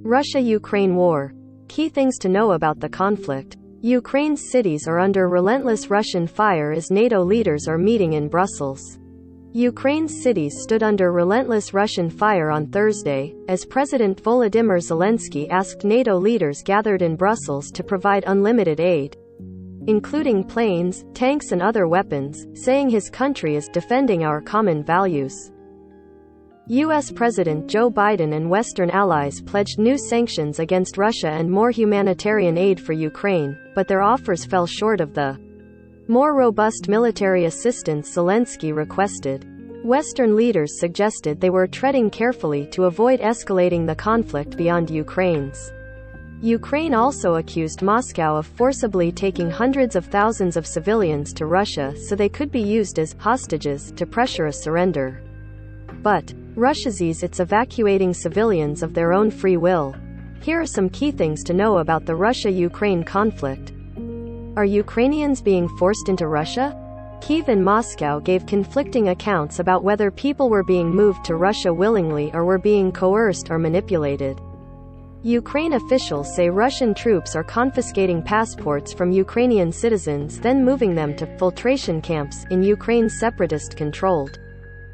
Russia-Ukraine war. Key things to know about the conflict. Ukraine's cities are under relentless Russian fire as NATO leaders are meeting in Brussels. Ukraine's cities stood under relentless Russian fire on Thursday, as President Volodymyr Zelensky asked NATO leaders gathered in Brussels to provide unlimited aid, including planes, tanks and other weapons, saying his country is defending our common values. U.S. President Joe Biden and Western allies pledged new sanctions against Russia and more humanitarian aid for Ukraine, but their offers fell short of the more robust military assistance Zelensky requested. Western leaders suggested they were treading carefully to avoid escalating the conflict beyond Ukraine's. Ukraine also accused Moscow of forcibly taking hundreds of thousands of civilians to Russia so they could be used as hostages to pressure a surrender. But Russia says it's evacuating civilians of their own free will. Here are some key things to know about the Russia-Ukraine conflict. Are Ukrainians being forced into Russia? Kyiv and Moscow gave conflicting accounts about whether people were being moved to Russia willingly or were being coerced or manipulated. Ukraine officials say Russian troops are confiscating passports from Ukrainian citizens, then moving them to filtration camps in Ukraine's separatist-controlled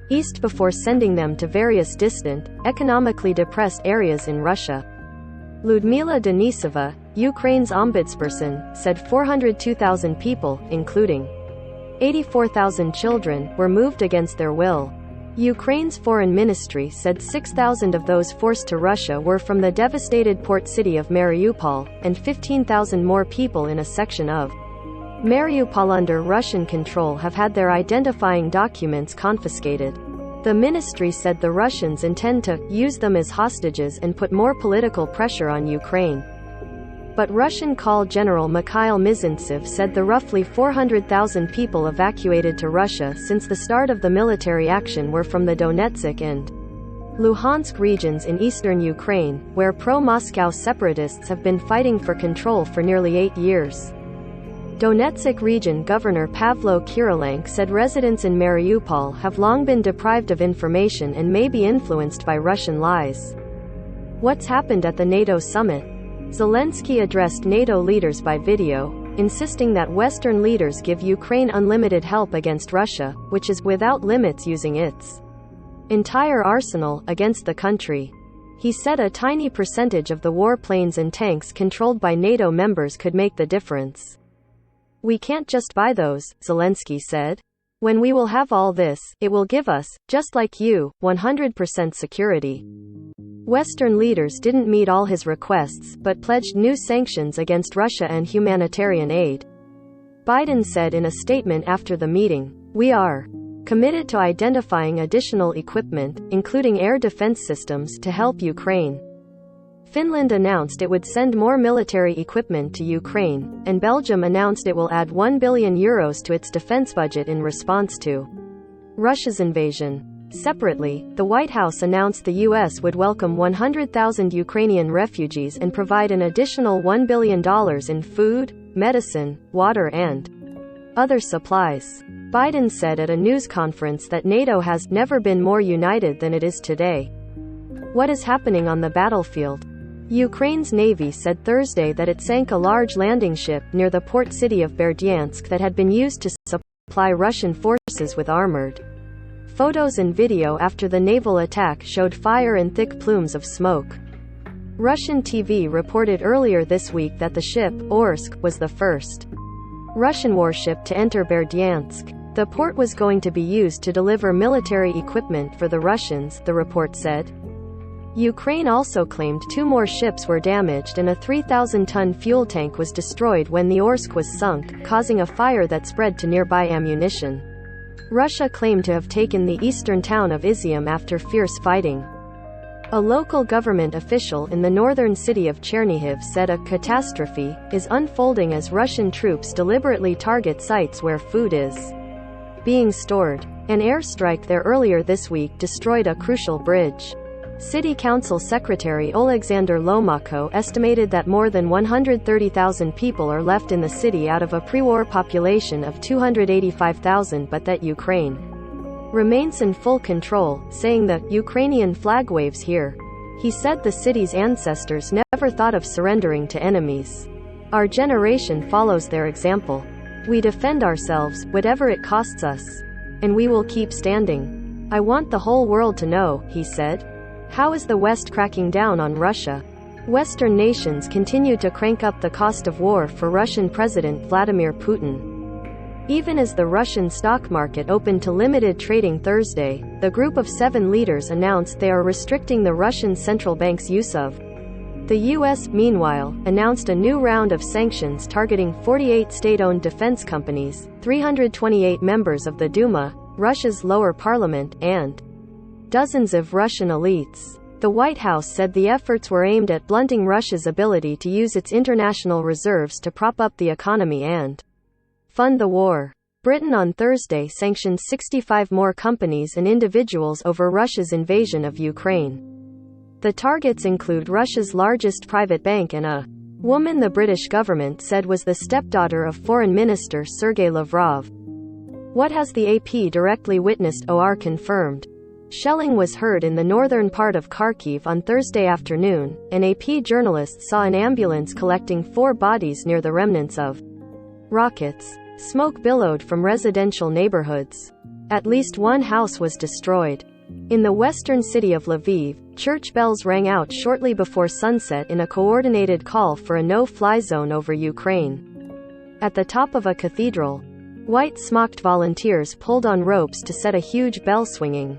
east before sending them to various distant, economically depressed areas in Russia. Ludmila Denisova, Ukraine's ombudsperson, said 402,000 people, including 84,000 children, were moved against their will. Ukraine's foreign ministry said 6,000 of those forced to Russia were from the devastated port city of Mariupol, and 15,000 more people in a section of Mariupol under Russian control have had their identifying documents confiscated. The ministry said the Russians intend to use them as hostages and put more political pressure on Ukraine. But Russian Call General Mikhail Mizintsev said the roughly 400,000 people evacuated to Russia since the start of the military action were from the Donetsk and Luhansk regions in eastern Ukraine, where pro-Moscow separatists have been fighting for control for nearly 8 years. Donetsk region Governor Pavlo Kyrylenko said residents in Mariupol have long been deprived of information and may be influenced by Russian lies. What's happened at the NATO summit? Zelensky addressed NATO leaders by video, insisting that Western leaders give Ukraine unlimited help against Russia, which is without limits using its entire arsenal against the country. He said a tiny percentage of the warplanes and tanks controlled by NATO members could make the difference. We can't just buy those, Zelensky said. When we will have all this, it will give us, just like you, 100% security. Western leaders didn't meet all his requests, but pledged new sanctions against Russia and humanitarian aid. Biden said in a statement after the meeting, "We are committed to identifying additional equipment, including air defense systems, to help Ukraine." Finland announced it would send more military equipment to Ukraine, and Belgium announced it will add €1 billion to its defense budget in response to Russia's invasion. Separately, the White House announced the U.S. would welcome 100,000 Ukrainian refugees and provide an additional $1 billion in food, medicine, water and other supplies. Biden said at a news conference that NATO has never been more united than it is today. What is happening on the battlefield? Ukraine's Navy said Thursday that it sank a large landing ship near the port city of Berdyansk that had been used to supply Russian forces with armored. Photos and video after the naval attack showed fire and thick plumes of smoke. Russian TV reported earlier this week that the ship, Orsk, was the first Russian warship to enter Berdyansk. The port was going to be used to deliver military equipment for the Russians, the report said. Ukraine also claimed 2 more ships were damaged and a 3,000-ton fuel tank was destroyed when the Orsk was sunk, causing a fire that spread to nearby ammunition. Russia claimed to have taken the eastern town of Izium after fierce fighting. A local government official in the northern city of Chernihiv said a catastrophe is unfolding as Russian troops deliberately target sites where food is being stored. An airstrike there earlier this week destroyed a crucial bridge. City Council Secretary Oleksandr Lomako estimated that more than 130,000 people are left in the city out of a pre-war population of 285,000, but that Ukraine remains in full control, saying the Ukrainian flag waves here. He said the city's ancestors never thought of surrendering to enemies. Our generation follows their example. We defend ourselves, whatever it costs us. And we will keep standing. I want the whole world to know, he said. How is the West cracking down on Russia? Western nations continue to crank up the cost of war for Russian President Vladimir Putin. Even as the Russian stock market opened to limited trading Thursday, the group of 7 leaders announced they are restricting the Russian central bank's use of. The U.S., meanwhile, announced a new round of sanctions targeting 48 state-owned defense companies, 328 members of the Duma, Russia's lower parliament, and dozens of Russian elites. The White House said the efforts were aimed at blunting Russia's ability to use its international reserves to prop up the economy and fund the war. Britain on Thursday sanctioned 65 more companies and individuals over Russia's invasion of Ukraine. The targets include Russia's largest private bank and a woman the British government said was the stepdaughter of Foreign Minister Sergei Lavrov. What has the AP directly witnessed or confirmed? Shelling was heard in the northern part of Kharkiv on Thursday afternoon, and AP journalists saw an ambulance collecting 4 bodies near the remnants of rockets. Smoke billowed from residential neighborhoods. At least 1 house was destroyed. In the western city of Lviv, church bells rang out shortly before sunset in a coordinated call for a no-fly zone over Ukraine. At the top of a cathedral, white-smocked volunteers pulled on ropes to set a huge bell swinging.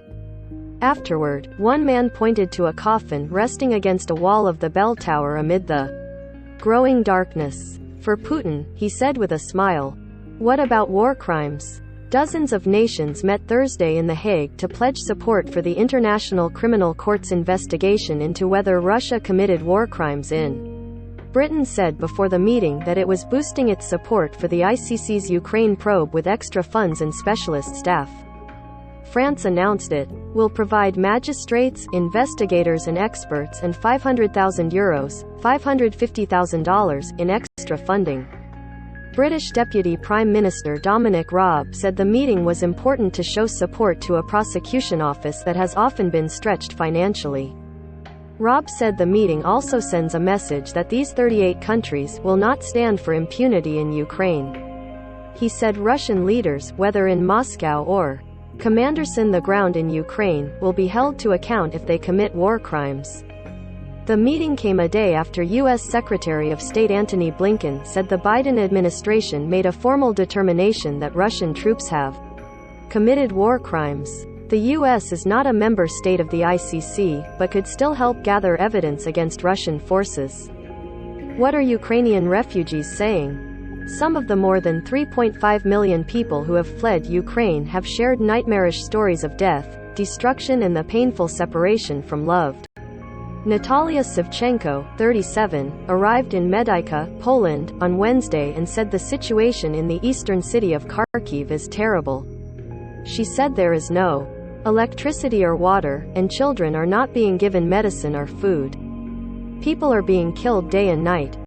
Afterward, one man pointed to a coffin resting against a wall of the bell tower amid the growing darkness. For Putin, he said with a smile. What about war crimes? Dozens of nations met Thursday in The Hague to pledge support for the International Criminal Court's investigation into whether Russia committed war crimes in. Britain said before the meeting that it was boosting its support for the ICC's Ukraine probe with extra funds and specialist staff. France announced it will provide magistrates, investigators and experts and €500,000, $550,000, in extra funding. British Deputy Prime Minister Dominic Raab said the meeting was important to show support to a prosecution office that has often been stretched financially. Raab said the meeting also sends a message that these 38 countries will not stand for impunity in Ukraine. He said Russian leaders, whether in Moscow or Commander's on the ground in Ukraine, will be held to account if they commit war crimes. The meeting came a day after U.S. Secretary of State Antony Blinken said the Biden administration made a formal determination that Russian troops have committed war crimes. The U.S. is not a member state of the ICC, but could still help gather evidence against Russian forces. What are Ukrainian refugees saying? Some of the more than 3.5 million people who have fled Ukraine have shared nightmarish stories of death, destruction and the painful separation from loved. Natalia Savchenko, 37, arrived in Medyka, Poland, on Wednesday and said the situation in the eastern city of Kharkiv is terrible. She said there is no electricity or water, and children are not being given medicine or food. People are being killed day and night.